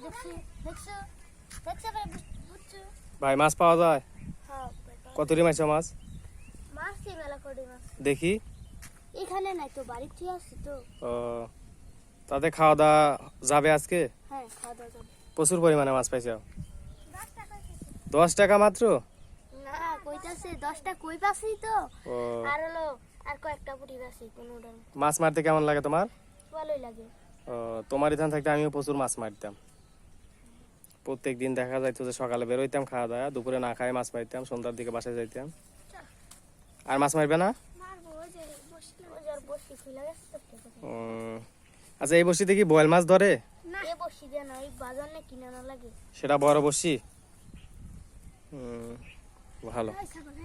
দেখছি দেখছো দেখছো ভাই বুঝছো ভাই মাছ পাওয়া যায়? হ্যাঁ কতটি মাছ মাছ মাছ কি মেলা করে মাছ দেখি। এখানে নাই তো বাড়িতে আছে তো ও, তাতে খাওয়া দাওয়া যাবে আজকে? হ্যাঁ খাওয়া দাওয়া যাবে। প্রচুর পরিমাণে মাছ পাইছো। 10 টাকা 10 টাকা মাত্র? না কইতাছে 10টা কই পাছি তো ও, আর হলো আর কয়েকটা পুরি পাছি কোনটা মাছ মারতে কেমন লাগে তোমার? ভালোই লাগে ও, তোমার এখান থাকতে আমিও প্রচুর মাছ মারতাম। প্রত্যেক দিন দেখা যাইতো যে সকালে বেরোইতাম খাওয়া দাওয়া, দুপুরে না খাই মাছ মারতাম, সন্ধ্যার দিকে বাসায় যাইতাম। আর মাছ মারবে না? মারবো ওই যে বসি খুলে গেছে তো উম, আচ্ছা এই বসিতে কি বোয়াল মাছ ধরে? না এ বসি দেন ওই বাজার না কিনা না লাগে সেটা বড় বসি? ভালো। ছাগল